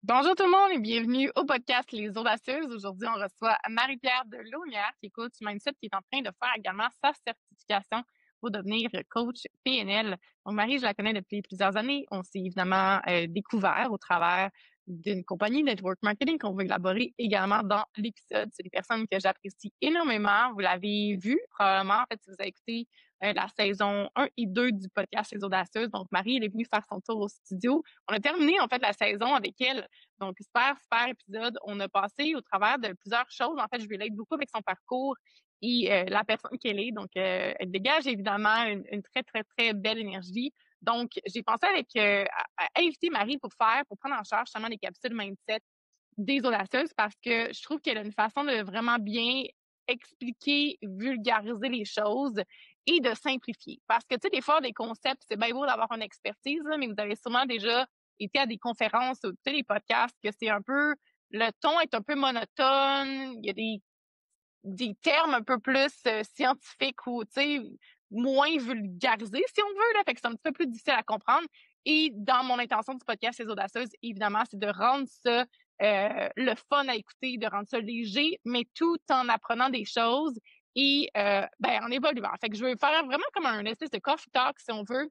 Bonjour tout le monde et bienvenue au podcast Les Audacieuses. Aujourd'hui, on reçoit Marie-Pierre de Laumière, qui est coach mindset, qui est en train de faire également sa certification pour devenir coach PNL. Donc, Marie, je la connais depuis plusieurs années. On s'est évidemment découvert au travers d'une compagnie network marketing qu'on va élaborer également dans l'épisode. C'est des personnes que j'apprécie énormément. Vous l'avez vu probablement, en fait, si vous avez écouté la saison 1 et 2 du podcast Les Audacieuses. Donc, Marie, elle est venue faire son tour au studio. On a terminé, en fait, la saison avec elle. Donc, super épisode. On a passé au travers de plusieurs choses. En fait, je vais l'aider beaucoup avec son parcours et la personne qu'elle est. Donc, elle dégage évidemment une très belle énergie. Donc, j'ai pensé à inviter Marie pour prendre en charge justement les capsules mindset des audacieuses parce que je trouve qu'elle a une façon de vraiment bien expliquer, vulgariser les choses et de simplifier. Parce que, tu sais, des fois, des concepts, c'est bien beau d'avoir une expertise, là, mais vous avez sûrement déjà été à des conférences ou des podcasts que c'est un peu, le ton est un peu monotone, il y a des termes un peu plus scientifiques ou, tu sais, moins vulgarisés, si on veut, là. Fait que c'est un petit peu plus difficile à comprendre. Et dans mon intention du podcast Les Audacieuses, évidemment, c'est de rendre ça le fun à écouter, de rendre ça léger, mais tout en apprenant des choses et en évoluant. Fait que je veux faire vraiment comme un espèce de coffee talk, si on veut,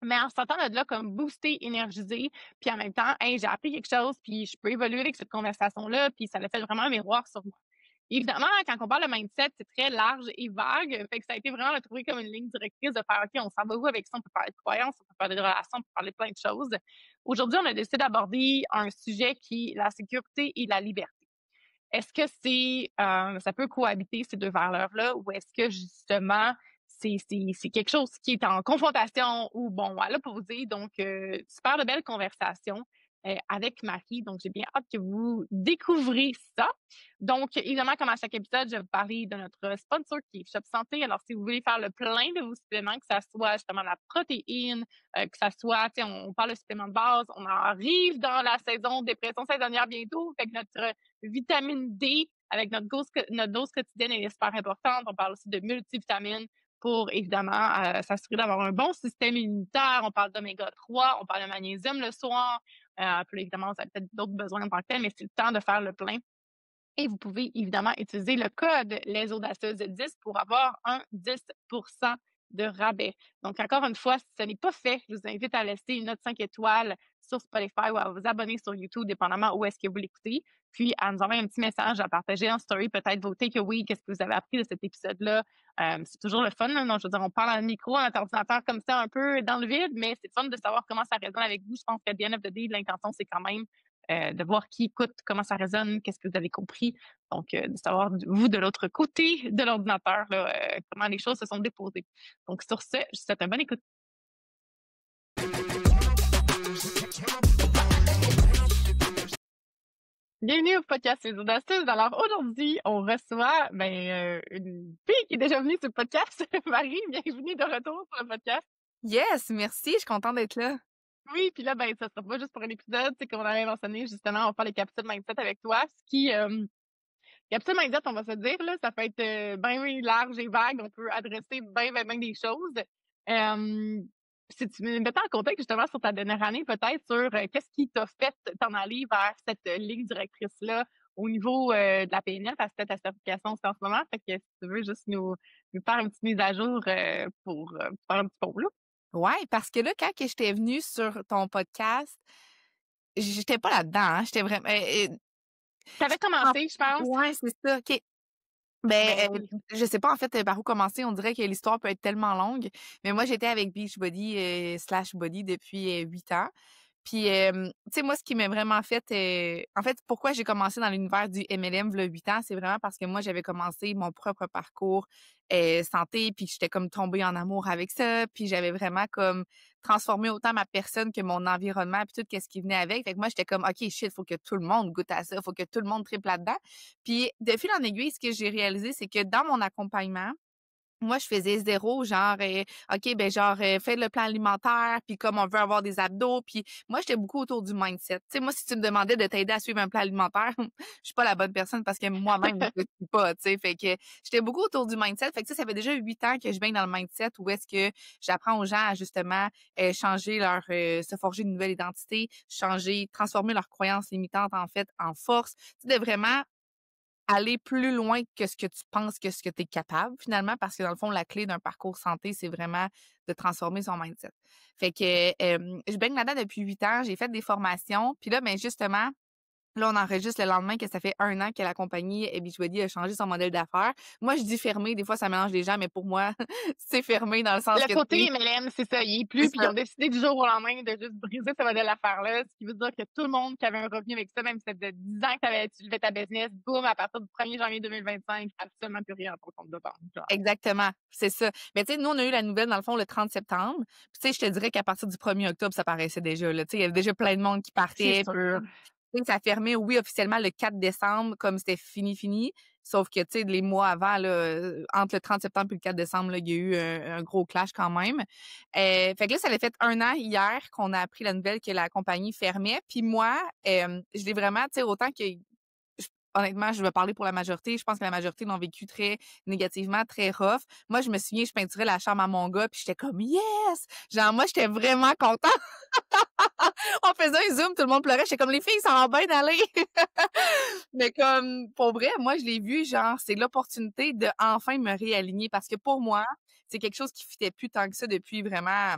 mais en sortant de là comme boosté, énergisé, puis en même temps, hey, j'ai appris quelque chose, puis je peux évoluer avec cette conversation-là, puis ça l'a fait vraiment un miroir sur moi. Évidemment, quand on parle de mindset, c'est très large et vague. Fait que ça a été vraiment de trouver comme une ligne directrice de faire, OK, on s'en va où avec ça? On peut parler de croyances, on peut parler de relations, on peut parler de plein de choses. Aujourd'hui, on a décidé d'aborder un sujet qui est la sécurité et la liberté. Est-ce que ça peut cohabiter ces deux valeurs-là ou est-ce que justement c'est quelque chose qui est en confrontation ou bon, voilà pour vous dire donc super de belles conversations avec Marie. Donc j'ai bien hâte que vous découvrez ça. Donc évidemment comme à chaque épisode, je vais vous parler de notre sponsor qui est Shop Santé. Alors si vous voulez faire le plein de vos suppléments, que ça soit justement la protéine, que ça soit, tu sais, on parle de suppléments de base, on arrive dans la saison dépression saisonnière bientôt, fait que notre vitamine D avec notre dose quotidienne elle est super importante. On parle aussi de multivitamines pour évidemment s'assurer d'avoir un bon système immunitaire. On parle d'oméga 3, on parle de magnésium le soir. Puis évidemment, vous avez peut-être d'autres besoins en tant que tel, mais c'est le temps de faire le plein. Et vous pouvez évidemment utiliser le code Les Audacieuses 10 pour avoir un 10% de rabais. Donc, encore une fois, si ce n'est pas fait, je vous invite à laisser une note 5 étoiles sur Spotify ou à vous abonner sur YouTube, dépendamment où est-ce que vous l'écoutez. Puis, à nous envoyer un petit message, à partager en story, peut-être vos takeaways, qu'est-ce que vous avez appris de cet épisode-là. C'est toujours le fun, là. Donc, je veux dire, on parle à un micro, à notre ordinateur comme ça, un peu dans le vide, mais c'est fun de savoir comment ça résonne avec vous. Je pense qu'à the end of the day, l'intention, c'est quand même de voir qui écoute, comment ça résonne, qu'est-ce que vous avez compris. Donc, de savoir, vous, de l'autre côté de l'ordinateur, là, comment les choses se sont déposées. Donc, sur ce, je vous souhaite une bonne écoute. Bienvenue au podcast Les Audacieuses. Alors, aujourd'hui, on reçoit une fille qui est déjà venue sur le podcast. Marie, bienvenue de retour sur le podcast. Yes, merci, je suis contente d'être là. Oui, puis là, ça sera pas juste pour un épisode, c'est qu'on avait mentionné, justement, on va faire les capsules mindset avec toi, ce qui... capsule mindset, on va se dire, là, ça peut être bien large et vague. On peut adresser bien des choses. Si tu me mettais en contexte justement sur ta dernière année, peut-être sur qu'est-ce qui t'a fait t'en aller vers cette ligne directrice-là au niveau de la PNL, parce que ta certification, c'est en ce moment. Fait que si tu veux juste nous faire une petite mise à jour pour faire un petit pont là. Ouais, parce que là, quand que j'étais venue sur ton podcast, j'étais pas là-dedans, hein, j'étais vraiment T'avais en commencé, je pense. ouais, c'est ça, OK. Ben oui. Je sais pas en fait par où commencer. On dirait que l'histoire peut être tellement longue. Mais moi, j'étais avec Beachbody slash Body depuis 8 ans. Puis, tu sais, moi, ce qui m'a vraiment fait... en fait, pourquoi j'ai commencé dans l'univers du MLM v'là 8 ans, c'est vraiment parce que moi, j'avais commencé mon propre parcours santé, puis j'étais comme tombée en amour avec ça, puis j'avais vraiment comme transformé autant ma personne que mon environnement, puis tout ce qui venait avec. Fait que moi, j'étais comme, OK, shit, faut que tout le monde goûte à ça, faut que tout le monde triple là-dedans. Puis, de fil en aiguille, ce que j'ai réalisé, c'est que dans mon accompagnement, moi, je faisais zéro, genre, OK, ben genre, fais le plan alimentaire, puis comme on veut avoir des abdos, puis moi, j'étais beaucoup autour du mindset. Tu sais, moi, si tu me demandais de t'aider à suivre un plan alimentaire, je suis pas la bonne personne parce que moi-même, je le suis pas, tu sais. Fait que j'étais beaucoup autour du mindset. Fait que ça fait déjà 8 ans que je baigne dans le mindset où est-ce que j'apprends aux gens à justement changer se forger une nouvelle identité, transformer leurs croyances limitantes, en fait, en force. Tu sais, de vraiment aller plus loin que ce que tu penses que ce que tu es capable finalement, parce que dans le fond, la clé d'un parcours santé, c'est vraiment de transformer son mindset. Fait que, je baigne là-dedans depuis 8 ans, j'ai fait des formations, puis là, ben, justement, là, on enregistre le lendemain que ça fait 1 an que la compagnie Beachbody a changé son modèle d'affaires. Moi, je dis fermé, des fois, ça mélange les gens, mais pour moi, c'est fermé dans le sens Le que, tu côté sais, MLM, c'est ça, il est c'est plus, puis ils ça. ont décidé du jour au lendemain de juste briser ce modèle d'affaires-là, ce qui veut dire que tout le monde qui avait un revenu avec ça, même si ça faisait 10 ans que tu levais ta business, boum, à partir du 1er janvier 2025, absolument plus rien à ton compte de banque, genre. Exactement, c'est ça. Mais tu sais, nous, on a eu la nouvelle, dans le fond, le 30 septembre. Puis tu sais, je te dirais qu'à partir du 1er octobre, ça paraissait déjà, là. Tu sais, il y avait déjà plein de monde qui C'est partait. sûr. Tu sais, ça fermait, oui, officiellement le 4 décembre, comme c'était fini, fini. Sauf que, tu sais, les mois avant, là, entre le 30 septembre et le 4 décembre, là, il y a eu un gros clash quand même. Fait que là, ça a fait 1 an hier qu'on a appris la nouvelle que la compagnie fermait. Puis moi, je l'ai vraiment, tu sais, autant que honnêtement, je vais parler pour la majorité. Je pense que la majorité l'ont vécu très négativement, très rough. Moi, je me souviens, je peinturais la chambre à mon gars, puis j'étais comme yes! Genre, moi, j'étais vraiment contente. On faisait un zoom, tout le monde pleurait. J'étais comme les filles, ça va bien d'aller. Mais comme, pour vrai, moi, je l'ai vu, genre, c'est l'opportunité de enfin me réaligner parce que pour moi, c'est quelque chose qui fitait plus tant que ça depuis vraiment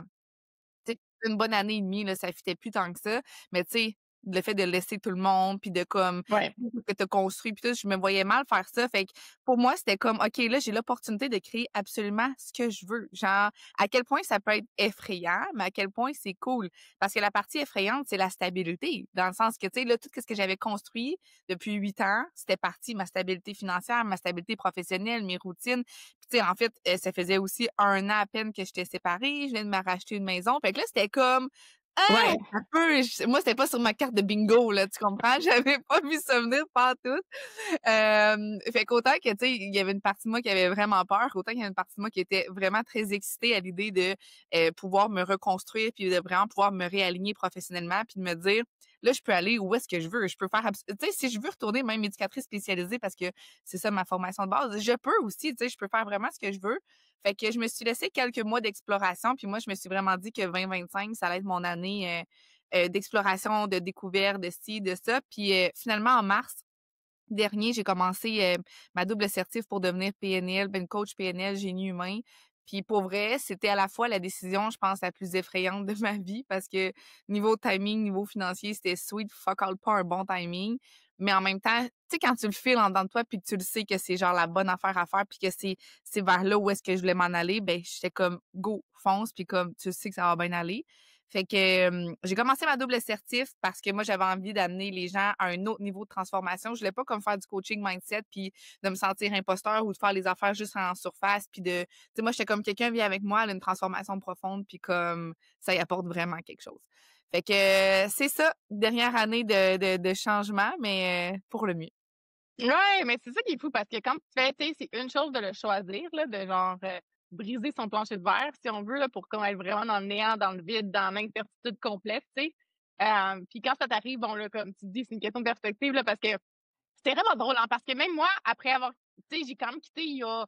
tu sais, une bonne année et demie, là, ça fitait plus tant que ça. Mais tu sais, le fait de laisser tout le monde, puis de comme Ouais. que tu as construit, puis tout, je me voyais mal faire ça. Fait que pour moi, c'était comme, OK, là, j'ai l'opportunité de créer absolument ce que je veux. Genre, à quel point ça peut être effrayant, mais à quel point c'est cool. Parce que la partie effrayante, c'est la stabilité. Dans le sens que, tu sais, là, tout ce que j'avais construit depuis 8 ans, c'était parti, ma stabilité financière, ma stabilité professionnelle, mes routines. Puis, tu sais, en fait, ça faisait aussi 1 an à peine que j'étais séparée. Je viens de me racheter une maison. Fait que là, c'était comme, ah! Ouais. Un peu, moi, c'était pas sur ma carte de bingo, là, tu comprends? J'avais pas vu ça venir pantoute. Fait qu'autant que, tu sais, il y avait une partie de moi qui avait vraiment peur, autant qu'il y a une partie de moi qui était vraiment très excitée à l'idée de pouvoir me reconstruire, puis de vraiment pouvoir me réaligner professionnellement, puis de me dire, là, je peux aller où est-ce que je veux. Je peux faire, tu sais, si je veux retourner même éducatrice spécialisée parce que c'est ça ma formation de base, je peux aussi, tu sais, je peux faire vraiment ce que je veux. Fait que je me suis laissé quelques mois d'exploration, puis moi, je me suis vraiment dit que 2025, ça allait être mon année d'exploration, de découverte, de ci, de ça. Puis finalement, en mars dernier, j'ai commencé ma double certif pour devenir PNL, ben coach PNL génie humain. Puis pour vrai, c'était à la fois la décision, je pense, la plus effrayante de ma vie parce que niveau timing, niveau financier, c'était sweet, fuck all, pas un bon timing. Mais en même temps, tu sais, quand tu le files en dedans de toi puis que tu le sais que c'est genre la bonne affaire à faire puis que c'est vers là où est-ce que je voulais m'en aller, ben j'étais comme go, fonce puis comme tu sais que ça va bien aller. Fait que j'ai commencé ma double assertif parce que moi, j'avais envie d'amener les gens à un autre niveau de transformation. Je voulais pas comme faire du coaching mindset puis de me sentir imposteur ou de faire les affaires juste en surface puis de tu sais moi j'étais comme quelqu'un vient avec moi, elle a une transformation profonde puis comme ça y apporte vraiment quelque chose. Fait que c'est ça, dernière année de changement mais pour le mieux. Ouais, mais c'est ça qui est fou parce que quand tu fais, tu sais, c'est une chose de le choisir, là, de genre briser son plancher de verre, si on veut, là, pour comme être vraiment dans le néant, dans le vide, dans l'incertitude complète, tu sais. Puis quand ça t'arrive, bon, là, comme tu dis, c'est une question de perspective, là, parce que c'était vraiment drôle, hein, parce que même moi, après avoir, tu sais, j'ai quand même quitté il y a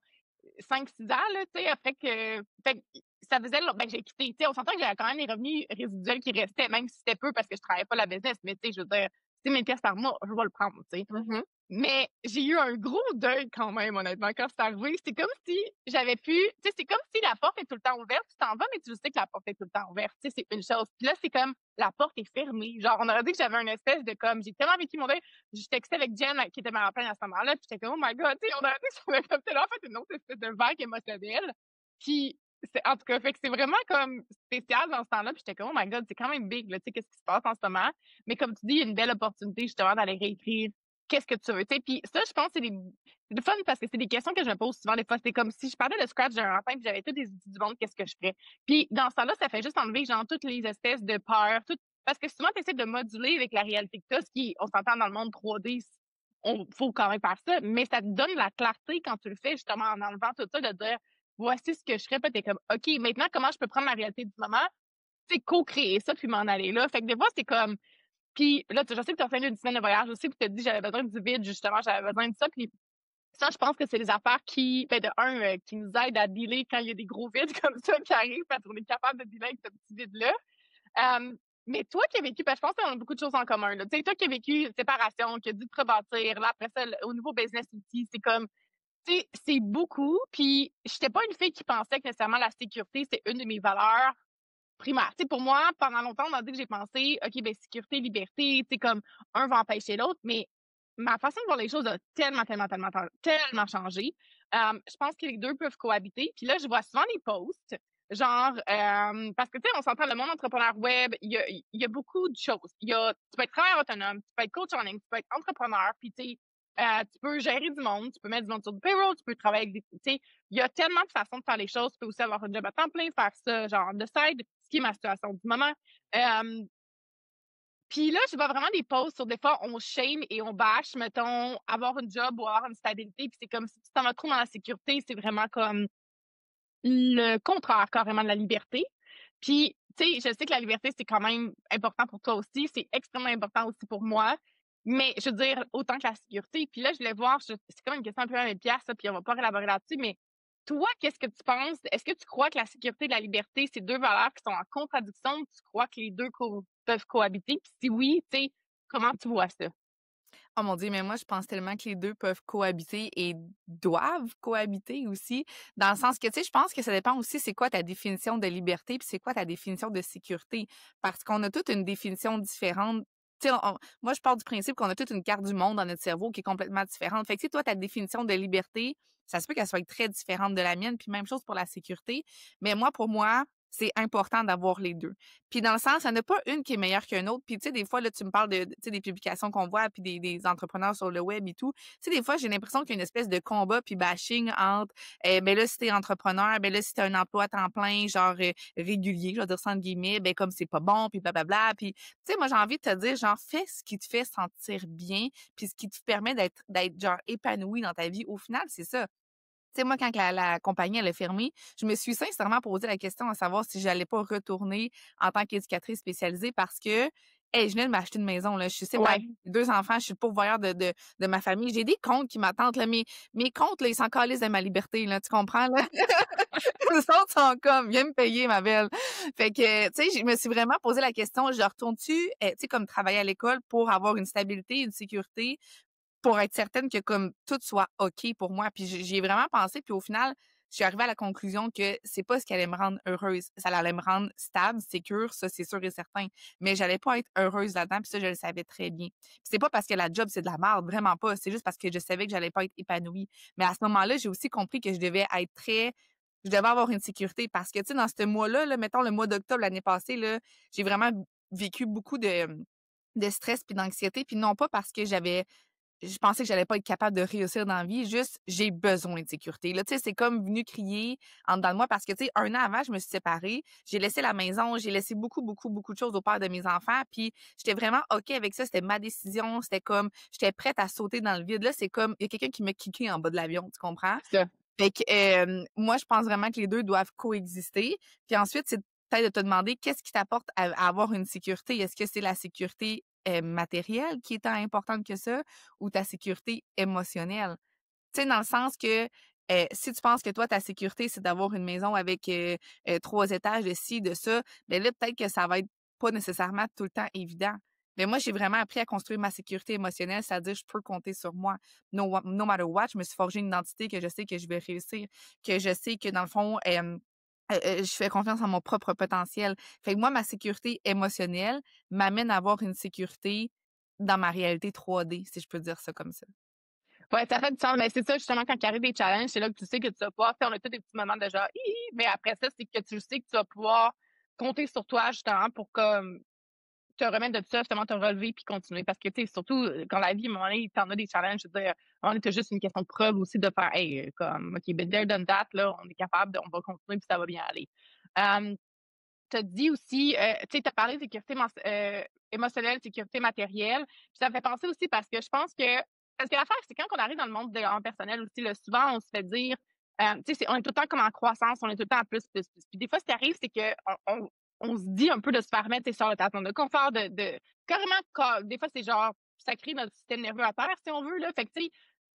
5-6 ans, là, tu sais, après que, fait que ça faisait, ben, j'ai quitté, tu sais, on s'entend que j'avais quand même des revenus résiduels qui restaient, même si c'était peu parce que je travaillais pas la business, mais tu sais, je veux dire, c'est 1000 pièces par mois, je vais le prendre, tu sais. Mhm. Mais j'ai eu un gros deuil quand même, honnêtement, quand c'est arrivé. C'est comme si j'avais pu, tu sais, c'est comme si la porte est tout le temps ouverte, tu t'en vas, mais tu sais que la porte est tout le temps ouverte. Tu sais, c'est une chose. Puis là, c'est comme la porte est fermée. Genre, on aurait dit que j'avais une espèce de comme, j'ai tellement vécu mon deuil. Je textais avec Jen, qui était ma pleine à ce moment-là, puis j'étais comme, oh my god, tu sais, on aurait dit que j'avais comme tellement fait une autre espèce de vague émotionnelle. Puis, en tout cas, fait que c'est vraiment comme spécial dans ce temps-là. Puis j'étais comme, oh my god, c'est quand même big, là, tu sais, qu'est-ce qui se passe en ce moment. Mais comme tu dis, il y a une belle opportunité justement d'aller réécrire qu'est-ce que tu veux, tu sais. Puis ça, je pense, c'est le fun parce que c'est des questions que je me pose souvent. Des fois, c'est comme si je parlais de scratch d'un enfant puis j'avais tous des outils du monde, qu'est-ce que je ferais. Puis dans ce temps-là, ça fait juste enlever, genre, toutes les espèces de peurs, tout, parce que souvent, tu essaies de moduler avec la réalité que tu as, ce qui, on s'entend dans le monde 3D, on faut quand même faire ça, mais ça te donne la clarté quand tu le fais, justement, en enlevant tout ça, de dire, voici ce que je ferais. Puis t'es comme, OK, maintenant, comment je peux prendre ma réalité du moment? Tu sais, co-créer ça, puis m'en aller là. Fait que des fois, c'est comme, puis là, je sais que tu as fait une semaine de voyage aussi, puis tu as dit, j'avais besoin du vide, justement, j'avais besoin de ça. Puis ça, je pense que c'est des affaires qui, ben, de un, qui nous aident à dealer quand il y a des gros vides comme ça qui arrivent, parce qu'on est capable de dealer avec ce petit vide-là. Mais toi qui as vécu, ben, je pense qu'on a beaucoup de choses en commun, là. Tu sais, toi qui as vécu une séparation, qui a dû te rebâtir, là, après ça, au niveau business aussi, c'est comme, tu sais, c'est beaucoup. Puis, j'étais pas une fille qui pensait que nécessairement la sécurité, c'est une de mes valeurs primaires. Tu sais, pour moi, pendant longtemps, on m'a dit que j'ai pensé, OK, ben, sécurité, liberté, tu sais, comme un va empêcher l'autre, mais ma façon de voir les choses a tellement changé. Je pense que les deux peuvent cohabiter. Puis là, je vois souvent des posts, genre, parce que, tu sais, on s'entend, le monde entrepreneur web, il y a beaucoup de choses. Tu peux être travailleur autonome, tu peux être coach en ligne, tu peux être entrepreneur, puis, tu sais, tu peux gérer du monde, tu peux mettre du monde sur du payroll, tu peux travailler avec des, tu sais, il y a tellement de façons de faire les choses. Tu peux aussi avoir un job à temps plein, faire ça, genre, de side, ce qui est ma situation du moment. Puis là, je vois vraiment des posts sur des fois, on shame et on bâche, mettons, avoir une job ou avoir une stabilité. Puis c'est comme si tu t'en vas trop dans la sécurité, c'est vraiment comme le contraire carrément de la liberté. Puis, tu sais, je sais que la liberté, c'est quand même important pour toi aussi. C'est extrêmement important aussi pour moi. Mais je veux dire, autant que la sécurité. Puis là, je voulais voir, c'est comme une question un peu à mes pièces, puis on va pas élaborer là-dessus, mais toi, qu'est-ce que tu penses? Est-ce que tu crois que la sécurité et la liberté, c'est deux valeurs qui sont en contradiction? Tu crois que les deux peuvent cohabiter? Puis si oui, tu sais, comment tu vois ça? Oh mon Dieu, mais moi, je pense tellement que les 2 peuvent cohabiter et doivent cohabiter aussi, dans le sens que, tu sais, je pense que ça dépend aussi c'est quoi ta définition de liberté puis c'est quoi ta définition de sécurité. Parce qu'on a toute une définition différente. Tu sais, moi, je pars du principe qu'on a toute une carte du monde dans notre cerveau qui est complètement différente. Fait que, tu sais, toi, ta définition de liberté, ça se peut qu'elle soit très différente de la mienne, puis même chose pour la sécurité. Mais moi, pour moi, c'est important d'avoir les 2. Puis dans le sens, il n'y en a pas une qui est meilleure qu'une autre. Puis tu sais, des fois, là, tu me parles de, tu sais, des publications qu'on voit, puis des entrepreneurs sur le web et tout. Tu sais, des fois, j'ai l'impression qu'il y a une espèce de combat puis bashing entre, ben là, si t'es entrepreneur, ben là, si t'as un emploi à temps plein, genre régulier, je vais dire ça entre guillemets, ben comme c'est pas bon, puis blablabla. Puis, tu sais, moi, j'ai envie de te dire, genre, fais ce qui te fait sentir bien, puis ce qui te permet d'être genre, épanoui dans ta vie. Au final, c'est ça. Tu sais, moi, quand la compagnie, elle a fermé, je me suis sincèrement posé la question à savoir si j'allais pas retourner en tant qu'éducatrice spécialisée parce que, hey, je venais de m'acheter une maison, là. Je suis séparée, Ouais. j'ai 2 enfants, je suis le pourvoyeur de ma famille. J'ai des comptes qui m'attendent, là. Mes comptes, là, ils s'en calissent de ma liberté, là. Tu comprends, là? Les autres sont comme, viens me payer, ma belle. Fait que, tu sais, je me suis vraiment posé la question, je retourne-tu, tu sais, comme travailler à l'école pour avoir une stabilité, une sécurité, pour être certaine que comme tout soit OK pour moi. Puis j'y ai vraiment pensé, puis au final, je suis arrivée à la conclusion que c'est pas ce qui allait me rendre heureuse. Ça allait me rendre stable, sécure, ça c'est sûr et certain. Mais j'allais pas être heureuse là-dedans, puis ça je le savais très bien. Puis c'est pas parce que la job c'est de la merde, vraiment pas. C'est juste parce que je savais que j'allais pas être épanouie. Mais à ce moment-là, j'ai aussi compris que je devais avoir une sécurité parce que tu sais dans ce mois-là, là, mettons le mois d'octobre l'année passée là, j'ai vraiment vécu beaucoup de stress puis d'anxiété, puis non pas parce que je pensais que j'allais pas être capable de réussir dans la vie, juste j'ai besoin de sécurité. Là, tu sais, c'est comme venu crier en dedans de moi parce que, tu sais, 1 an avant, je me suis séparée. J'ai laissé la maison, j'ai laissé beaucoup, beaucoup, beaucoup de choses au père de mes enfants. Puis j'étais vraiment OK avec ça. C'était ma décision. C'était comme j'étais prête à sauter dans le vide. Là, c'est comme il y a quelqu'un qui m'a kické en bas de l'avion, tu comprends? C'est ça. Fait que moi, je pense vraiment que les 2 doivent coexister. Puis ensuite, c'est peut-être de te demander qu'est-ce qui t'apporte à avoir une sécurité. Est-ce que c'est la sécurité, matérielle qui est tant importante que ça ou ta sécurité émotionnelle? Tu sais, dans le sens que, si tu penses que toi, ta sécurité, c'est d'avoir une maison avec, 3 étages de ci, de ça, ben là, peut-être que ça va être pas nécessairement tout le temps évident. Mais moi, j'ai vraiment appris à construire ma sécurité émotionnelle, c'est-à-dire je peux compter sur moi. No matter what, je me suis forgé une identité que je sais que je vais réussir, que je sais que dans le fond, je fais confiance en mon propre potentiel. Fait que moi, ma sécurité émotionnelle m'amène à avoir une sécurité dans ma réalité 3D, si je peux dire ça comme ça. Ouais, ça fait du sens. Mais c'est ça, justement, quand il arrive des challenges, c'est là que tu sais que tu vas pouvoir faire, on a tous des petits moments de genre, hi, hi mais après ça, c'est que tu sais que tu vas pouvoir compter sur toi, justement, pour comme te remettre de ça, justement, te relever puis continuer. Parce que, tu sais, surtout, quand la vie, à un moment donné, t'en as des challenges, je veux dire, à un moment donné, t'as juste une question de preuve aussi de faire, hey, comme, OK, ben, there, done that, là, on est capable, on va continuer puis ça va bien aller. T'as dit aussi, tu sais, t'as parlé de sécurité émotionnelle, sécurité matérielle. Puis ça me fait penser aussi parce que je pense que, parce que l'affaire, c'est quand on arrive dans le monde en personnel aussi, là, souvent, on se fait dire, tu sais, on est tout le temps comme en croissance, on est tout le temps à plus, plus, plus. Puis des fois, ce qui arrive, c'est que on se dit un peu de se faire mettre, tu sais, sur le tâton de confort, carrément, des fois, c'est genre, ça crée notre système nerveux à terre, si on veut, là. Fait que, tu sais,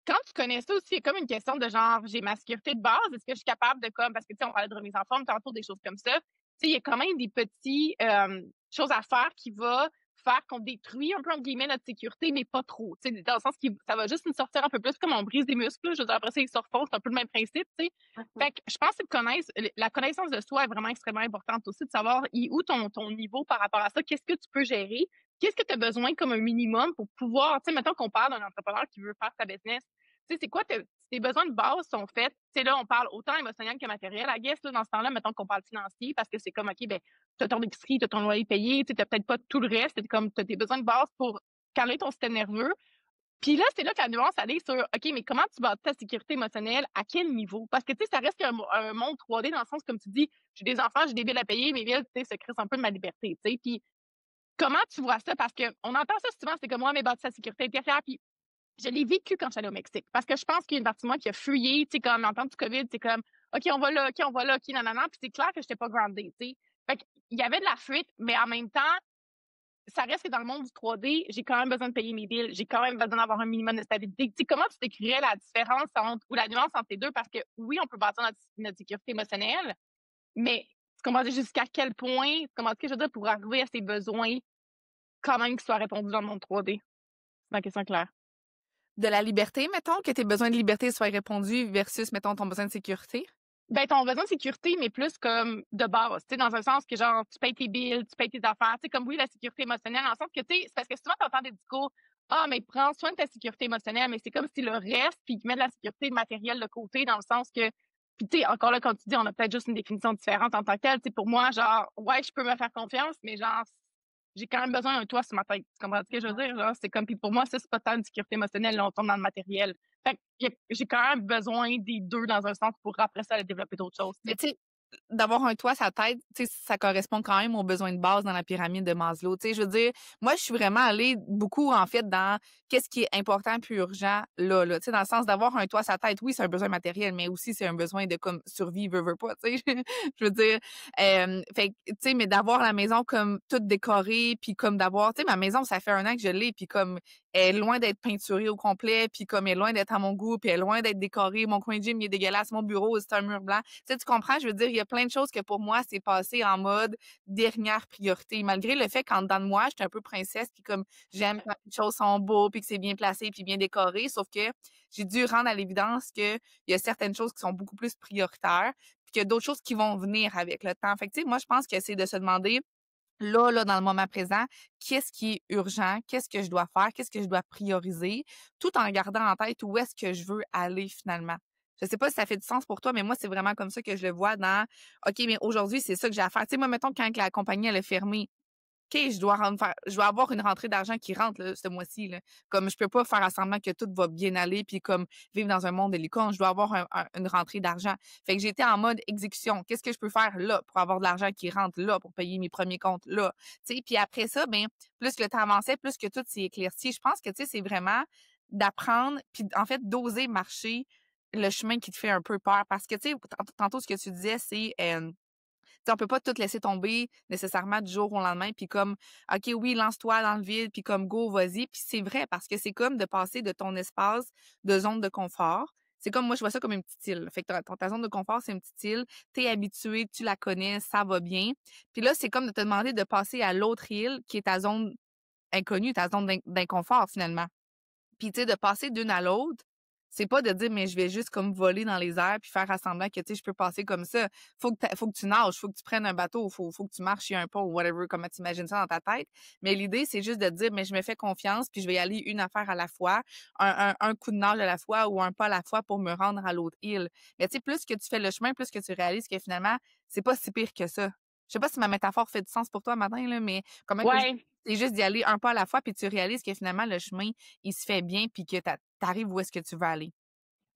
quand tu connais ça aussi, il y a comme une question de genre, j'ai ma sécurité de base, est-ce que je suis capable de comme, parce que tu sais, on parlait de remise en forme tantôt, des choses comme ça. Tu sais, il y a quand même des petits choses à faire qui va faire qu'on détruit un peu, entre guillemets, notre sécurité, mais pas trop. Tu sais, dans le sens que ça va juste nous sortir un peu plus comme on brise des muscles. Là. Je veux dire, après ça, ils se refont, c'est un peu le même principe, tu sais. Fait que je pense que la connaissance de soi est vraiment extrêmement importante aussi, de savoir où ton niveau par rapport à ça, qu'est-ce que tu peux gérer, qu'est-ce que tu as besoin comme un minimum pour pouvoir, tu sais, mettons qu'on parle d'un entrepreneur qui veut faire sa business, tu sais, c'est quoi tes besoins de base sont faits. Tu sais, là, on parle autant émotionnel que matériel, I guess, là, dans ce temps-là, mettons qu'on parle financier, parce que c'est comme, OK, ben, t'as ton épicerie, t'as ton loyer payé, tu sais, t'as peut-être pas tout le reste, c'est comme, t'as tes besoins de base pour calmer ton système nerveux. Puis là, c'est là que la nuance, elle est sur, OK, mais comment tu bâtis ta sécurité émotionnelle, à quel niveau? Parce que, tu sais, ça reste un monde 3D dans le sens, comme tu dis, j'ai des enfants, j'ai des billes à payer, mes billes, tu sais, se crissent un peu de ma liberté, tu sais. Puis comment tu vois ça? Parce que on entend ça souvent, c'est comme moi, mais bâtir sa sécurité intérieure. Puis je l'ai vécu quand j'allais au Mexique. Parce que je pense qu'il y a une partie de moi qui a fuyé, tu sais, comme en temps du COVID, c'est comme, OK, on va là, OK, on va là, OK, nanana. Puis c'est clair que j'étais pas grounded, tu sais. Fait qu'il y avait de la fuite, mais en même temps, ça reste que dans le monde du 3D, j'ai quand même besoin de payer mes billes, j'ai quand même besoin d'avoir un minimum de stabilité. Tu sais, comment tu décrirais la différence ou la nuance entre les deux? Parce que oui, on peut bâtir notre sécurité émotionnelle, mais tu comprends jusqu'à quel point, comment est-ce que je veux dire, pour arriver à ses besoins, quand même qu'ils soient répondus dans le monde 3D? C'est ma question claire. De la liberté, mettons, que tes besoins de liberté soient répondus versus, mettons, ton besoin de sécurité? Ben, ton besoin de sécurité, mais plus comme de base, tu sais, dans un sens que genre, tu payes tes billes, tu payes tes affaires, tu sais, comme oui, la sécurité émotionnelle, en sens que, tu sais, c'est parce que souvent, t'entends des discours, ah, mais prends soin de ta sécurité émotionnelle, mais c'est comme si le reste, puis qu'ils mettent la sécurité matérielle de côté, dans le sens que, puis tu sais, encore là, quand tu dis, on a peut-être juste une définition différente en tant que telle, tu sais, pour moi, genre, ouais, je peux me faire confiance, mais genre, j'ai quand même besoin d'un toit sur ma tête. Tu comprends ce que je veux dire? Genre, c'est comme, puis pour moi, ça, c'est pas tant une sécurité émotionnelle, là, on tombe dans le matériel. Fait que j'ai quand même besoin des deux dans un sens pour après ça aller développer d'autres choses. Mais tu sais, d'avoir un toit, sa tête, tu sais, ça correspond quand même aux besoins de base dans la pyramide de Maslow. Tu sais, je veux dire, moi, je suis vraiment allée beaucoup, en fait, dans qu'est-ce qui est important puis urgent là. Tu sais, dans le sens d'avoir un toit, sa tête, oui, c'est un besoin matériel, mais aussi c'est un besoin de comme survie, veut pas, tu sais. Je veux dire, fait que, tu sais, mais d'avoir la maison comme toute décorée puis comme d'avoir, tu sais, ma maison, ça fait 1 an que je l'ai puis comme elle est loin d'être peinturée au complet puis comme elle est loin d'être à mon goût puis elle est loin d'être décorée. Mon coin de gym, il est dégueulasse. Mon bureau, c'est un mur blanc. Tu sais, tu comprends? Je veux dire, il y a plein de choses que pour moi, c'est passé en mode dernière priorité. Malgré le fait qu'en dedans de moi, j'étais un peu princesse, puis comme j'aime quand les choses sont beaux, puis que c'est bien placé, puis bien décoré, sauf que j'ai dû rendre à l'évidence qu'il y a certaines choses qui sont beaucoup plus prioritaires, puis qu'il y a d'autres choses qui vont venir avec le temps. Fait que, tu sais, moi, je pense que c'est de se demander là, dans le moment présent, qu'est-ce qui est urgent, qu'est-ce que je dois faire, qu'est-ce que je dois prioriser, tout en gardant en tête où est-ce que je veux aller finalement. Je sais pas si ça fait du sens pour toi, mais moi, c'est vraiment comme ça que je le vois dans OK, mais aujourd'hui, c'est ça que j'ai à faire. Tu sais, moi, mettons, quand la compagnie, elle est fermée, OK, je dois avoir une rentrée d'argent qui rentre, là, ce mois-ci, là. Comme je peux pas faire à semblant que tout va bien aller puis comme vivre dans un monde de licorne. Je dois avoir une rentrée d'argent. Fait que j'étais en mode exécution. Qu'est-ce que je peux faire là pour avoir de l'argent qui rentre là, pour payer mes premiers comptes là? Tu sais, puis après ça, ben, plus que le temps avançait, plus que tout s'est éclairci. Je pense que, tu sais, c'est vraiment d'apprendre puis en fait, d'oser marcher le chemin qui te fait un peu peur. Parce que, tu sais, tantôt, ce que tu disais, c'est, sais, on peut pas tout laisser tomber nécessairement du jour au lendemain, puis comme, OK, oui, lance-toi dans le vide, puis comme, go, vas-y. Puis c'est vrai, parce que c'est comme de passer de ton espace de zone de confort. C'est comme, moi, je vois ça comme une petite île. Fait que ta zone de confort, c'est une petite île. T'es habitué, tu la connais, ça va bien. Puis là, c'est comme de te demander de passer à l'autre île, qui est ta zone inconnue, ta zone d'inconfort, finalement. Puis, tu sais, de passer d'une à l'autre, c'est pas de dire, mais je vais juste comme voler dans les airs puis faire semblant que, tu sais, je peux passer comme ça. Faut que tu nages, faut que tu prennes un bateau, faut que tu marches sur un pont ou whatever, comment tu imagines ça dans ta tête. Mais l'idée, c'est juste de dire, mais je me fais confiance puis je vais y aller une affaire à la fois, un coup de nage à la fois ou un pas à la fois pour me rendre à l'autre île. Mais tu sais, plus que tu fais le chemin, plus que tu réalises que finalement, c'est pas si pire que ça. Je sais pas si ma métaphore fait du sens pour toi matin, là, mais comment que Ouais. c'est juste d'y aller un pas à la fois puis tu réalises que finalement, le chemin, il se fait bien puis que t'arrives où est-ce que tu veux aller.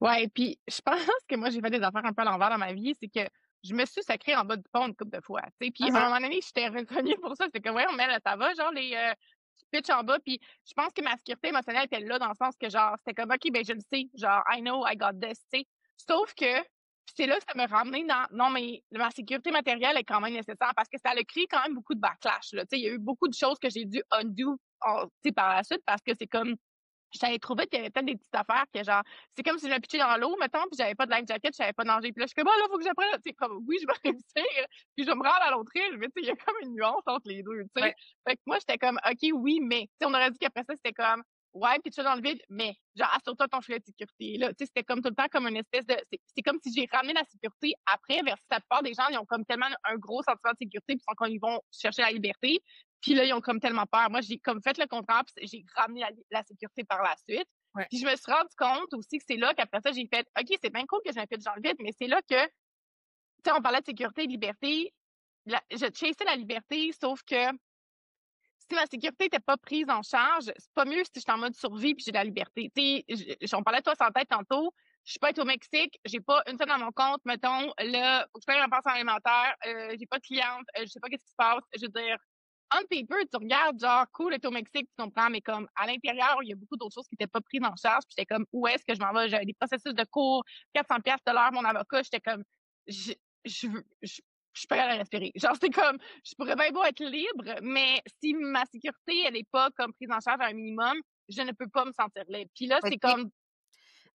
Ouais, puis je pense que moi, j'ai fait des affaires un peu à l'envers dans ma vie, c'est que je me suis sacrée en bas du pont une couple de fois, tu sais. Puis à un Uh-huh. moment donné, j'étais reconnue pour ça. C'était que, ouais, mais là, ça va, genre, tu pitches en bas. Puis je pense que ma sécurité émotionnelle était là dans le sens que, genre, c'était comme, OK, ben, je le sais. Genre, I know, I got this, tu sais. Sauf que Puis c'est là que ça m'a ramené dans non, mais ma sécurité matérielle est quand même nécessaire parce que ça a créé quand même beaucoup de backlash, là. Tu sais, il y a eu beaucoup de choses que j'ai dû undo, tu sais, par la suite parce que c'est comme j'avais trouvé qu'il y avait peut-être des petites affaires que genre c'est comme si je me pitchais dans l'eau, mettons, puis j'avais pas de life jacket, je savais pas nager. Puis là, je suis comme, ah, là, faut que j'apprenne. Tu sais, comme, oui, je vais réussir, puis je vais me rendre à l'autre île. Mais tu sais, il y a comme une nuance entre les deux, tu sais. Ouais. Fait que moi, j'étais comme, OK, oui, mais. Tu sais, on aurait dit qu'après ça, c'était comme, ouais, puis tu es dans le vide, mais genre, assure-toi ton filet de sécurité. Là, tu sais, c'était comme tout le temps comme une espèce de. C'est comme si j'ai ramené la sécurité après, versus la plupart des gens, ils ont comme tellement un gros sentiment de sécurité, puis ils vont chercher la liberté. Puis là, ils ont comme tellement peur. Moi, j'ai comme fait le contraire, puis j'ai ramené la sécurité par la suite. Ouais. Puis je me suis rendu compte aussi que c'est là qu'après ça, j'ai fait, OK, c'est bien cool que je m'appelle dans le vide, mais c'est là que, tu sais, on parlait de sécurité et de liberté. Je chassais la liberté, sauf que si ma sécurité n'était pas prise en charge, c'est pas mieux si je suis en mode survie puis j'ai de la liberté. Tu sais, on parlait de toi sans tête tantôt. Je suis pas été au Mexique, j'ai pas une scène dans mon compte, mettons, là, faut que je paye ma pension alimentaire, j'ai pas de cliente, je sais pas qu'est-ce qui se passe. Je veux dire, on paper, tu regardes, genre, cool, être au Mexique, tu comprends, mais comme, à l'intérieur, il y a beaucoup d'autres choses qui n'étaient pas prises en charge, puis j'étais comme, où est-ce que je m'en vais? J'avais des processus de cours, 400 pièces de l'heure, mon avocat, j'étais comme, je, je suis prête à respirer. Genre, c'est comme, je pourrais bien beau être libre, mais si ma sécurité, elle est pas comme prise en charge à un minimum, je ne peux pas me sentir libre. Puis là, c'est comme,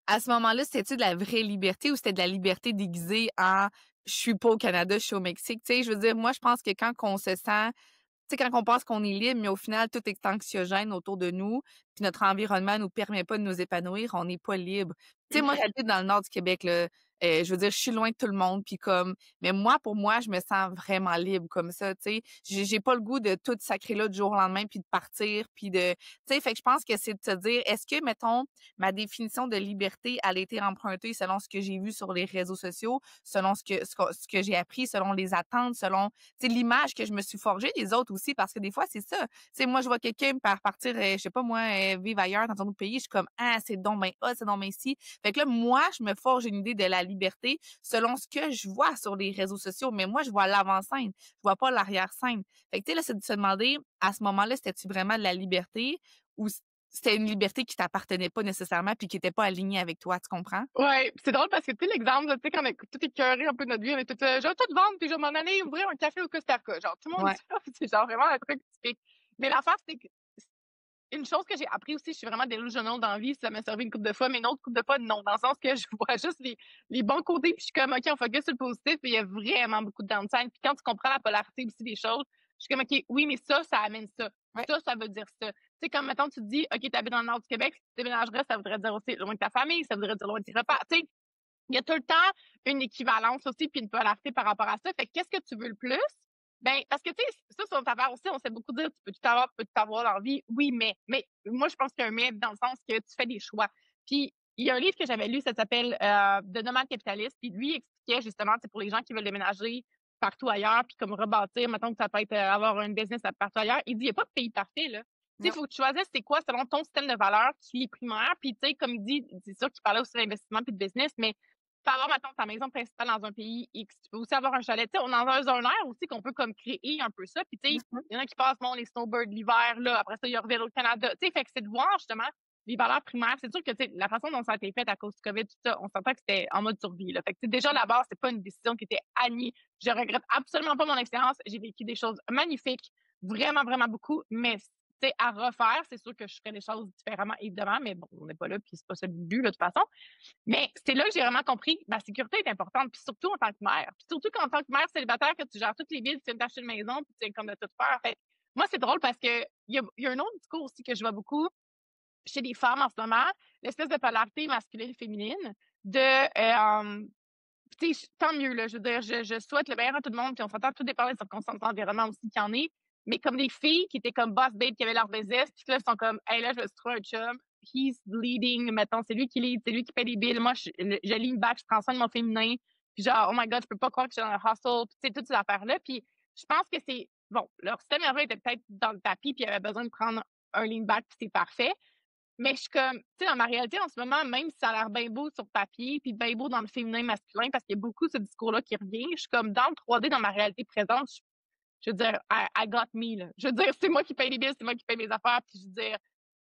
À ce moment-là, c'était-tu de la vraie liberté ou c'était de la liberté déguisée en je suis pas au Canada, je suis au Mexique? Tu sais, je veux dire, moi, je pense que quand on se sent, tu sais, quand on pense qu'on est libre, mais au final, tout est anxiogène autour de nous, puis notre environnement nous permet pas de nous épanouir, on n'est pas libre. Tu sais, moi, j'habite dans le nord du Québec, là. Je veux dire, je suis loin de tout le monde, puis comme, mais moi, pour moi, je me sens vraiment libre comme ça, tu sais. J'ai pas le goût de tout sacrer là du jour au lendemain, puis de partir, puis de, tu sais, fait que je pense que c'est de se dire, est-ce que, mettons, ma définition de liberté, elle a été empruntée selon ce que j'ai vu sur les réseaux sociaux, selon ce que j'ai appris, selon les attentes, selon, tu sais, l'image que je me suis forgée des autres aussi, parce que des fois, c'est ça. Tu sais, moi, je vois quelqu'un partir, je sais pas moi, vivre ailleurs dans un autre pays, je suis comme, ah, c'est donc ben c'est donc ben ici. Fait que là, moi, je me forge une idée de la liberté selon ce que je vois sur les réseaux sociaux, mais moi, je vois l'avant-scène, je vois pas l'arrière-scène. Fait que, tu sais, là, c'est de se demander, à ce moment-là, c'était-tu vraiment de la liberté ou c'était une liberté qui t'appartenait pas nécessairement puis qui était pas alignée avec toi, tu comprends? ouais, c'est drôle parce que, tu sais, l'exemple, tu sais, quand on a tout écœuré un peu notre vie, on est tout, je vais tout vendre puis je vais m'en aller ouvrir un café au Costa Rica. Genre, tout le monde Ouais. dit ça, c'est genre vraiment un truc typique. Mais l'affaire, c'est que une chose que j'ai appris aussi, je suis vraiment delusional dans la vie, ça m'a servi une couple de fois, mais une autre couple de fois, non. Dans le sens que je vois juste les bons côtés, puis je suis comme, OK, on focus sur le positif, puis il y a vraiment beaucoup de downside. Puis quand tu comprends la polarité aussi des choses, je suis comme, OK, oui, mais ça amène ça. Ouais. Ça veut dire ça. Tu sais, comme, mettons, tu te dis, OK, tu habites dans le nord du Québec, si tu déménagerais, ça voudrait dire aussi loin de ta famille, ça voudrait dire loin de tes repas. Tu sais, il y a tout le temps une équivalence aussi, puis une polarité par rapport à ça. Fait qu'est-ce que tu veux le plus? Ben, parce que, tu sais, ça, sur ta part aussi, on sait beaucoup dire, tu peux tout avoir, tu peux tout avoir dans la vie. Oui, mais moi, je pense qu'il y a un mais dans le sens que tu fais des choix. Puis, il y a un livre que j'avais lu, ça s'appelle De nomade capitaliste. Puis, lui, il expliquait justement, c'est pour les gens qui veulent déménager partout ailleurs, puis comme rebâtir, mettons que ça peut être avoir un business partout ailleurs. Il dit, il n'y a pas de pays parfait, là. Tu sais, il Non. faut que tu choisisses c'est quoi selon ton système de valeurs qui est primaire. Puis, tu sais, comme il dit, c'est sûr qu'il parlait aussi d'investissement puis de business, mais tu peux avoir, mettons, ta maison principale dans un pays X. Tu peux aussi avoir un chalet. Tu sais, on est dans un air aussi qu'on peut comme créer un peu ça. Puis, tu sais, il y en a qui passent, bon, les snowbirds l'hiver, là. Après ça, ils reviennent au Canada. Tu sais, fait que c'est de voir, justement, les valeurs primaires. C'est sûr que, tu sais, la façon dont ça a été fait à cause du COVID, tout ça, on s'entend que c'était en mode survie, là. Fait que, tu sais, déjà, la base, c'est pas une décision qui était admise. Je regrette absolument pas mon expérience. J'ai vécu des choses magnifiques. Vraiment, vraiment beaucoup. Mais, tu sais, à refaire, c'est sûr que je ferais des choses différemment, évidemment. Mais bon, on n'est pas là, puis c'est pas ça le but, là, de toute façon. Mais c'est là que j'ai vraiment compris que ma sécurité est importante, puis surtout en tant que mère. Puis surtout qu'en tant que mère célibataire, que tu gères toutes les villes, tu viens d'acheter une maison, puis tu viens comme de tout faire. Fait moi, c'est drôle parce que il y a un autre discours aussi que je vois beaucoup chez les femmes en ce moment, l'espèce de polarité masculine-féminine, de tu sais, tant mieux, là. Je veux dire, je souhaite le meilleur à tout le monde, puis on s'entend tout dépend des circonstances d'environnement aussi qu'il y en ait. Mais comme des filles qui étaient comme boss babe, qui avaient leur business, puis là, elles sont comme, hey, là, je vais se trouver un chum, he's leading, mettons, c'est lui qui lead, c'est lui qui paye les billes. Moi, je lean back, je prends soin de mon féminin. Puis genre, oh my God, je peux pas croire que je suis dans un hustle, puis tu sais, toutes ces affaires-là. Puis je pense que c'est, bon, leur système nerveux était peut-être dans le tapis, puis il avait besoin de prendre un lean back, puis c'est parfait. Mais je suis comme, tu sais, dans ma réalité, en ce moment, même si ça a l'air bien beau sur papier, puis bien beau dans le féminin masculin, parce qu'il y a beaucoup ce discours-là qui revient, je suis comme dans le 3D, dans ma réalité présente, je veux dire, I got me, là. Je veux dire, c'est moi qui paye les billes, c'est moi qui paye mes affaires, puis je veux dire,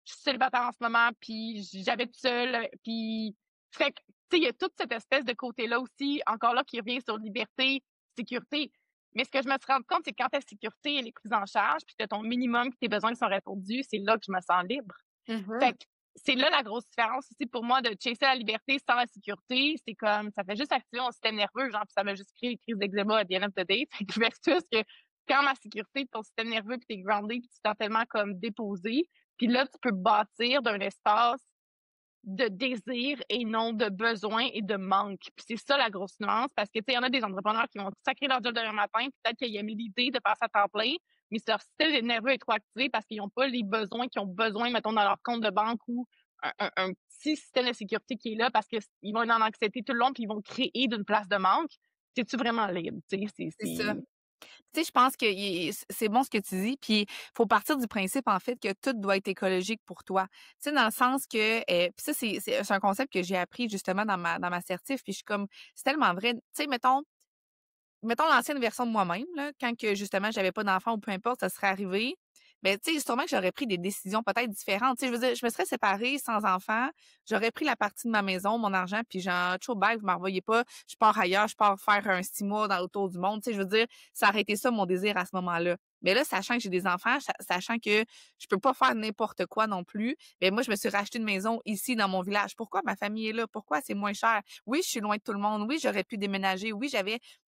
je suis célibataire en ce moment, puis j'habite seule, puis Fait que, tu sais, il y a toute cette espèce de côté-là aussi, encore là, qui revient sur liberté, sécurité. Mais ce que je me suis rendu compte, c'est que quand ta sécurité, elle est prise en charge, puis que ton minimum, que tes besoins sont répondus, c'est là que je me sens libre. Fait Mhm. que c'est là la grosse différence aussi pour moi de chasser la liberté sans la sécurité. C'est comme, ça fait juste activer mon système nerveux, genre, puis ça m'a juste créé des crises d'eczéma à the end of the day. Fait que versus que quand ma sécurité, ton système nerveux, puis t'es groundé, puis tu te sens tellement comme déposé, puis là, tu peux bâtir d'un espace de désir et non de besoin et de manque. Puis c'est ça la grosse nuance parce que tu sais, il y en a des entrepreneurs qui vont sacrer leur job demain matin, peut-être qu'ils aiment l'idée de passer à temps plein, mais si leur système nerveux est trop activé parce qu'ils n'ont pas les besoins qu'ils ont besoin, mettons, dans leur compte de banque ou un petit système de sécurité qui est là parce qu'ils vont être en anxiété tout le long puis ils vont créer d'une place de manque. C'est-tu vraiment libre? Tu sais, C'est ça. Tu sais, je pense que c'est bon ce que tu dis, puis faut partir du principe, en fait, que tout doit être écologique pour toi. Tu sais, dans le sens que, puis ça, c'est un concept que j'ai appris justement dans ma certif, puis je suis comme, c'est tellement vrai. Tu sais, mettons l'ancienne version de moi-même, là, quand que justement j'avais pas d'enfant ou peu importe, ça serait arrivé. Ben, tu sais, sûrement que j'aurais pris des décisions peut-être différentes. Tu sais, je veux dire, je me serais séparée sans enfant, j'aurais pris la partie de ma maison, mon argent, puis genre, ciao, bye, vous m'en revoyez pas, je pars ailleurs, je pars faire un 6 mois dans autour du monde. Tu sais, je veux dire, ça aurait été ça mon désir à ce moment-là. Mais là, sachant que j'ai des enfants, sachant que je peux pas faire n'importe quoi non plus, ben moi, je me suis racheté une maison ici dans mon village. Pourquoi ma famille est là? Pourquoi c'est moins cher? Oui, je suis loin de tout le monde. Oui, j'aurais pu déménager. Oui,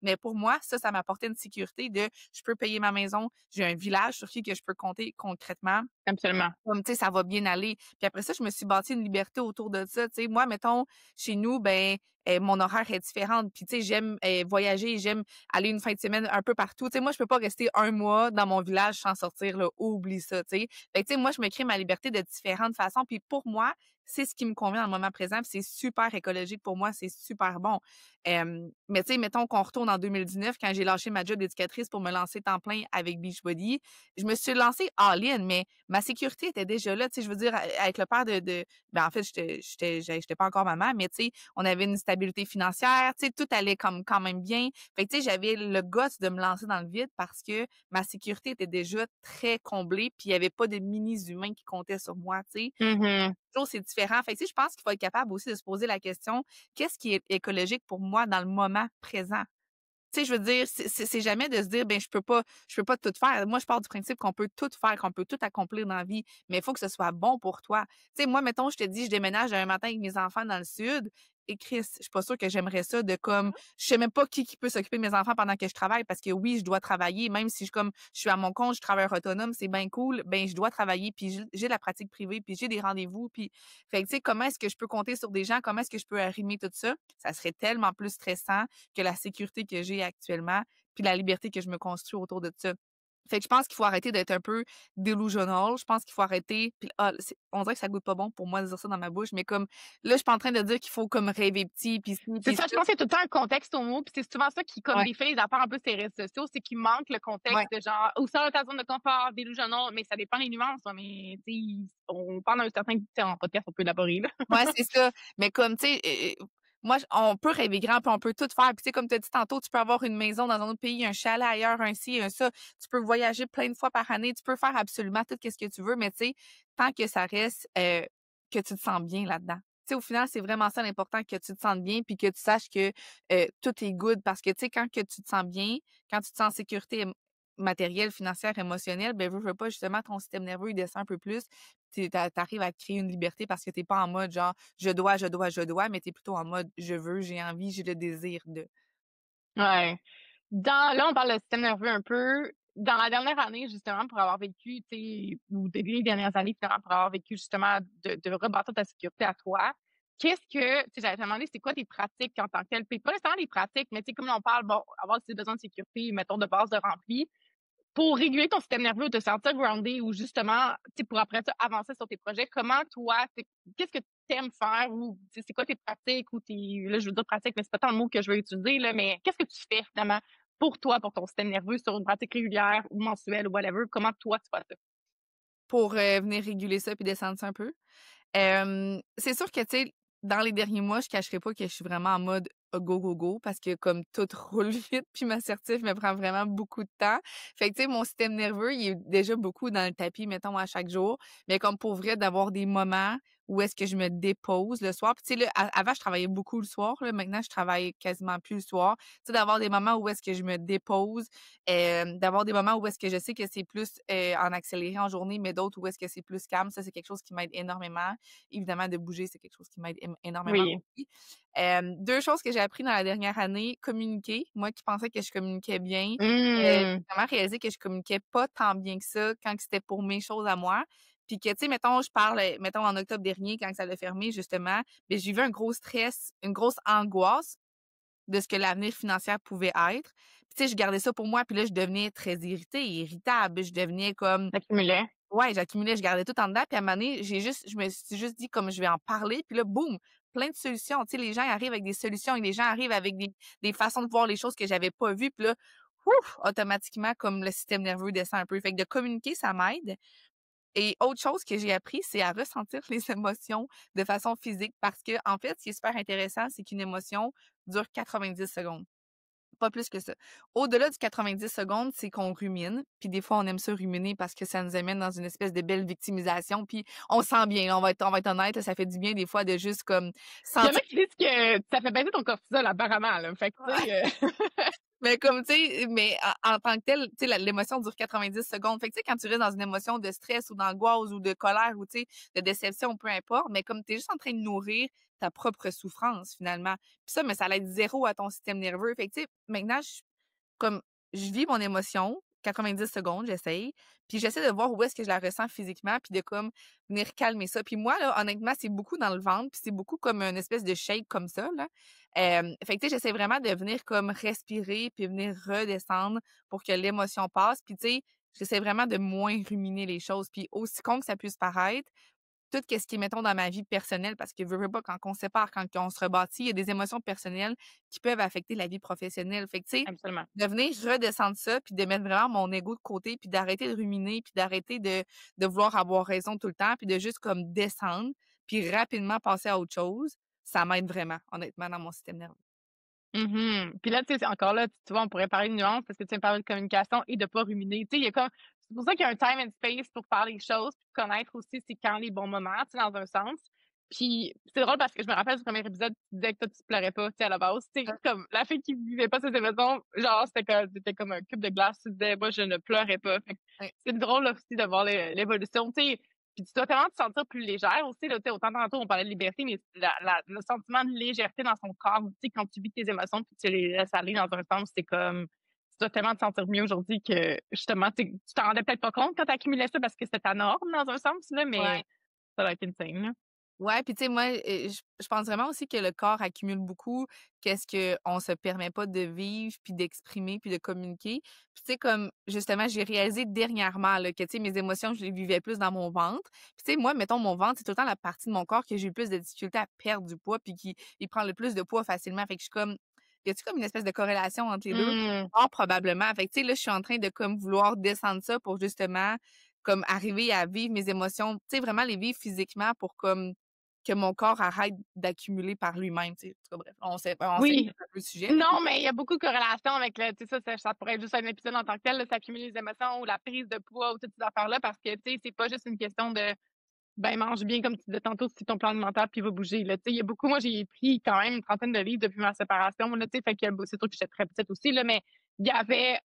mais pour moi, ça m'apportait une sécurité de je peux payer ma maison, j'ai un village sur qui que je peux compter concrètement. Absolument. Comme, tu sais, ça va bien aller. Puis après ça, je me suis bâti une liberté autour de ça. Tu sais, moi, mettons, chez nous, ben, mon horaire est différente. Puis, tu sais, j'aime voyager, j'aime aller une fin de semaine un peu partout. Tu sais, moi, je peux pas rester un mois dans mon village sans sortir, là. Oublie ça, tu sais. Fait que, tu sais, moi, je me crée ma liberté de différentes façons. Puis pour moi, c'est ce qui me convient dans le moment présent. Puis c'est super écologique pour moi. C'est super bon. Mais tu sais, mettons qu'on retourne en 2019, quand j'ai lâché ma job d'éducatrice pour me lancer temps plein avec Beachbody, je me suis lancée all-in, mais ma sécurité était déjà là. Tu sais, je veux dire, avec le père ben, en fait, j'étais pas encore maman, mais tu sais, on avait une stabilité financière, tu sais, tout allait comme quand même bien. Fait que, tu sais, j'avais le gosse de me lancer dans le vide parce que ma sécurité était déjà très comblée, puis il y avait pas de mini-humains qui comptaient sur moi, tu sais. Mhm. Toujours, c'est différent. Fait que, tu sais, je pense qu'il faut être capable aussi de se poser la question, qu'est-ce qui est écologique pour moi dans le moment présent? Tu sais, je veux dire, c'est jamais de se dire, ben je peux pas tout faire. Moi, je pars du principe qu'on peut tout faire, qu'on peut tout accomplir dans la vie, mais il faut que ce soit bon pour toi. Tu sais, moi, mettons, je te dis, je déménage un matin avec mes enfants dans le sud, et Chris, je suis pas sûre que j'aimerais ça de comme, je sais même pas qui peut s'occuper de mes enfants pendant que je travaille, parce que oui, je dois travailler, même si je suis à mon compte, je travaille autonome, c'est bien cool, ben je dois travailler, puis j'ai de la pratique privée, puis j'ai des rendez-vous, puis fait que, tu sais, comment est-ce que je peux compter sur des gens, comment est-ce que je peux arrimer tout ça? Ça serait tellement plus stressant que la sécurité que j'ai actuellement, puis la liberté que je me construis autour de ça. Fait que je pense qu'il faut arrêter d'être un peu delusional. Je pense qu'il faut arrêter. Puis, on dirait que ça goûte pas bon pour moi de dire ça dans ma bouche, mais comme là, je suis pas en train de dire qu'il faut comme rêver petit, puis ci, C'est puis ça, je ça. pense qu'il y a tout le temps un contexte au mot, puis c'est souvent ça qui, comme Ouais, des fait les affaires un peu ces réseaux sociaux, c'est qu'il manque le ouais. contexte de genre, ou ça, ta zone de confort, delusional, mais ça dépend des nuances, hein, mais tu sais, on parle d'un certain, tu sais, en podcast, on peut élaborer, là. Ouais, c'est ça. Mais comme, tu sais, moi, on peut rêver grand, puis on peut tout faire. Puis, tu sais, comme tu as dit tantôt, tu peux avoir une maison dans un autre pays, un chalet ailleurs, un ci, un ça. Tu peux voyager plein de fois par année. Tu peux faire absolument tout ce que tu veux, mais tu sais, tant que ça reste que tu te sens bien là-dedans. Tu sais, au final, c'est vraiment ça l'important, que tu te sentes bien, puis que tu saches que tout est good. Parce que, tu sais, quand que tu te sens bien, quand tu te sens en sécurité matérielle, financière, émotionnelle, ben, veux pas, justement, ton système nerveux, il descend un peu plus, t'arrives à créer une liberté parce que t'es pas en mode genre je dois, mais t'es plutôt en mode je veux, j'ai envie, j'ai le désir de. Ouais. Là, on parle de système nerveux un peu. Dans la dernière année, justement, pour avoir vécu, tu sais, ou des dernières années, finalement, pour avoir vécu, justement, de rebâtir ta sécurité à toi, qu'est-ce que, tu sais, j'avais demandé, c'est quoi tes pratiques en tant que telles? Puis pas nécessairement les pratiques, mais tu sais, comme on parle, bon, avoir ses besoins de sécurité, mettons, de base de rempli, pour réguler ton système nerveux, te sentir groundé ou justement, tu sais, pour après ça, avancer sur tes projets, comment toi, qu'est-ce que tu aimes faire ou tu sais, c'est quoi tes pratiques ou là, je veux dire pratique, mais c'est pas tant le mot que je veux utiliser, là, mais qu'est-ce que tu fais finalement pour toi, pour ton système nerveux sur une pratique régulière ou mensuelle ou whatever? Comment toi, tu fais ça? Pour venir réguler ça puis descendre ça un peu. C'est sûr que, tu sais, dans les derniers mois, je cacherai pas que je suis vraiment en mode go, go, go parce que comme tout roule vite puis m'assertif me prend vraiment beaucoup de temps. Fait que, tu sais, mon système nerveux, il est déjà beaucoup dans le tapis, mettons, à chaque jour. Mais comme pour vrai, d'avoir des moments où est-ce que je me dépose le soir. Puis tu sais, là, avant, je travaillais beaucoup le soir, là, maintenant, je travaille quasiment plus le soir. Tu sais, d'avoir des moments où est-ce que je me dépose, d'avoir des moments où est-ce que je sais que c'est plus en accéléré en journée, mais d'autres où est-ce que c'est plus calme, ça, c'est quelque chose qui m'aide énormément. Évidemment, de bouger, c'est quelque chose qui m'aide énormément Oui. aussi. 2 choses que j'ai appris dans la dernière année, communiquer. Moi qui pensais que je communiquais bien, j'ai Mmh. vraiment réalisé que je communiquais pas tant bien que ça quand que c'était pour mes choses à moi. Puis que, tu sais, mettons, je parle, mettons, en octobre dernier, quand ça l'a fermé, justement, ben j'ai vu un gros stress, une grosse angoisse de ce que l'avenir financier pouvait être. Puis, tu sais, je gardais ça pour moi, puis là, je devenais très irritée, irritable. Je devenais comme T'accumulais. ouais, j'accumulais, je gardais tout en dedans, puis à un moment donné, je me suis juste dit comme je vais en parler, puis là, boum, plein de solutions. Tu sais, les gens arrivent avec des solutions et les gens arrivent avec des façons de voir les choses que j'avais pas vues, puis là, ouf, automatiquement, comme le système nerveux descend un peu. Fait que de communiquer, ça m'aide. Et autre chose que j'ai appris, c'est à ressentir les émotions de façon physique parce que, en fait, ce qui est super intéressant, c'est qu'une émotion dure 90 secondes. Pas plus que ça. Au-delà du 90 secondes, c'est qu'on rumine, puis des fois, on aime ça ruminer parce que ça nous amène dans une espèce de belle victimisation, puis on se sent bien, là, on va être honnête, là, ça fait du bien des fois de juste comme Il y en sentir a qui disent que ça fait baisser ton cortisol apparemment, là. Fait que, tu sais, mais comme, tu sais, mais en tant que tel, tu sais, l'émotion dure 90 secondes. Fait que, tu sais, quand tu restes dans une émotion de stress ou d'angoisse ou de colère ou, tu sais, de déception, peu importe, mais comme tu es juste en train de nourrir ta propre souffrance, finalement. Puis ça, mais ça l'aide zéro à ton système nerveux. Fait que, tu sais, maintenant, comme je vis mon émotion, 90 secondes, j'essaye, puis j'essaie de voir où est-ce que je la ressens physiquement, puis de comme venir calmer ça. Puis moi, là, honnêtement, c'est beaucoup dans le ventre, puis c'est beaucoup comme une espèce de shake comme ça, là. Fait que, tu sais, j'essaie vraiment de venir comme respirer, puis venir redescendre pour que l'émotion passe. Puis, tu sais, j'essaie vraiment de moins ruminer les choses. Puis aussi con que ça puisse paraître, tout ce qui est, mettons, dans ma vie personnelle, parce que veux pas, quand on se sépare, quand on se rebâtit, il y a des émotions personnelles qui peuvent affecter la vie professionnelle. Fait que, tu sais, absolument. de venir redescendre ça, puis de mettre vraiment mon ego de côté, puis d'arrêter de ruminer, puis d'arrêter de vouloir avoir raison tout le temps, puis de juste comme descendre, puis rapidement passer à autre chose, ça m'aide vraiment, honnêtement, dans mon système nerveux. Mhm. Puis là, tu sais, c'est encore là, tu vois, on pourrait parler de nuances parce que tu sais, parler de communication et de pas ruminer. Tu sais, il y a comme, c'est pour ça qu'il y a un time and space pour faire les choses, puis connaître aussi c'est quand les bons moments, tu sais, dans un sens. Puis c'est drôle parce que je me rappelle du premier épisode, tu disais que toi, tu pleurais pas, tu sais, à la base. Tu sais, comme la fille qui vivait pas ses émotions, genre, c'était comme un cube de glace, tu disais, moi, je ne pleurais pas. Fait que Ouais, c'est drôle là, aussi de voir l'évolution. Tu sais, puis tu dois tellement te sentir plus légère aussi, là, tu sais, autant tantôt on parlait de liberté, mais le sentiment de légèreté dans son corps, tu sais, quand tu vis tes émotions puis tu les laisses aller dans un sens, c'est comme, tu dois tellement te sentir mieux aujourd'hui que, justement, tu t'en rendais peut-être pas compte quand t'accumulais ça parce que c'était ta norme dans un sens, là, mais ouais. ça doit être insane, là. Ouais, puis tu sais, moi, je pense vraiment aussi que le corps accumule beaucoup qu'est-ce qu'on se permet pas de vivre, puis d'exprimer, puis de communiquer. Puis tu sais, comme justement, j'ai réalisé dernièrement là, que tu sais, mes émotions, je les vivais plus dans mon ventre. Puis tu sais, moi, mettons, mon ventre, c'est tout le temps la partie de mon corps que j'ai eu le plus de difficulté à perdre du poids, puis qui il prend le plus de poids facilement. Fait que je suis comme, y a-tu comme une espèce de corrélation entre les deux? Mmh. Ah, probablement. Fait que tu sais, là, je suis en train de comme vouloir descendre ça pour justement comme arriver à vivre mes émotions, tu sais, vraiment les vivre physiquement pour comme que mon corps arrête d'accumuler par lui-même, tu sais. En tout cas, bref, on sait Oui. un peu le sujet, là. Non, mais il y a beaucoup de corrélations avec le, tu sais, ça pourrait être juste un épisode en tant que tel, là, s'accumuler les émotions ou la prise de poids ou toutes ces affaires-là, parce que, tu sais, c'est pas juste une question de, ben, mange bien, comme tu disais tantôt, si ton plan alimentaire, puis il va bouger, là. Tu sais, il y a beaucoup, moi, j'ai pris quand même une trentaine de livres depuis ma séparation, là, tu sais, fait que c'est sûr que j'étais très petite aussi, là, mais il y avait,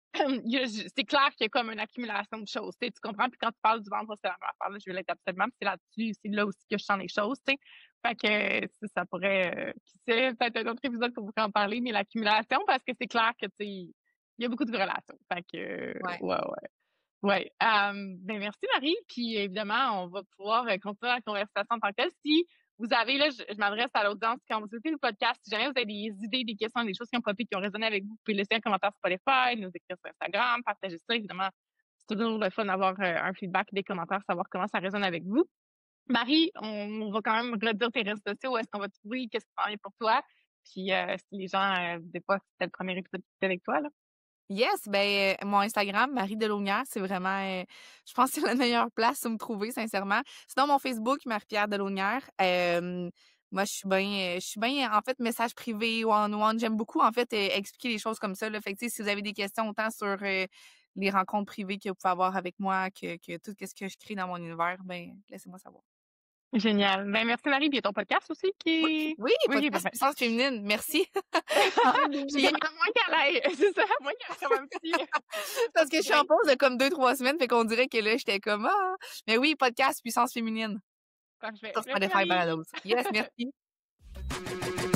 c'est clair qu'il y a comme une accumulation de choses, tu sais, tu comprends? Puis quand tu parles du ventre, c'est la même affaire, là, je vais l'être absolument, puis c'est là-dessus, c'est là aussi que je sens les choses, tu sais. Fait que, ça pourrait, qui sait, peut-être un autre épisode pour vous en parler, mais l'accumulation, parce que c'est clair que, tu sais, il y a beaucoup de relations. Fait que, Ouais. ouais, ouais. Ouais, ben merci Marie, puis évidemment, on va pouvoir continuer la conversation en tant que telle. Si vous avez, là, je m'adresse à l'audience, quand vous écoutez le podcast, si jamais vous avez des idées, des questions, des choses qui ont popé, qui ont résonné avec vous, vous pouvez laisser un commentaire sur Spotify, nous écrire sur Instagram, partager ça, évidemment. C'est toujours le fun d'avoir un feedback, des commentaires, savoir comment ça résonne avec vous. Marie, on va quand même redire tes réseaux sociaux, où est-ce qu'on va te trouver, qu'est-ce qui s'en vient pour toi, puis si les gens, des fois, c'était le premier épisode qui était avec toi, là. Yes, ben, mon Instagram, Marie Delaumière, c'est vraiment, je pense que c'est la meilleure place où me trouver, sincèrement. Sinon, mon Facebook, Marie-Pierre Delaumière. Moi, je suis bien, en fait, message privé, one-on-one. J'aime beaucoup, en fait, expliquer les choses comme ça, là. Fait que, tu sais, si vous avez des questions autant sur les rencontres privées que vous pouvez avoir avec moi que tout ce que je crée dans mon univers, ben, laissez-moi savoir. Génial. Ben, merci Marie, puis il y a ton podcast aussi Oui, qui est oui, oui, podcast parfait. puissance féminine, merci. Puis Puis à moins qu'elle aille, c'est ça, à moins qu'elle ait comme un petit parce que je suis en upgrade. pause de comme 2-3 semaines, fait qu'on dirait que là, j'étais comme: «Ah!» Mais oui, podcast puissance féminine Parfait. sur Merci Spotify Marie. Balados. Yes, merci.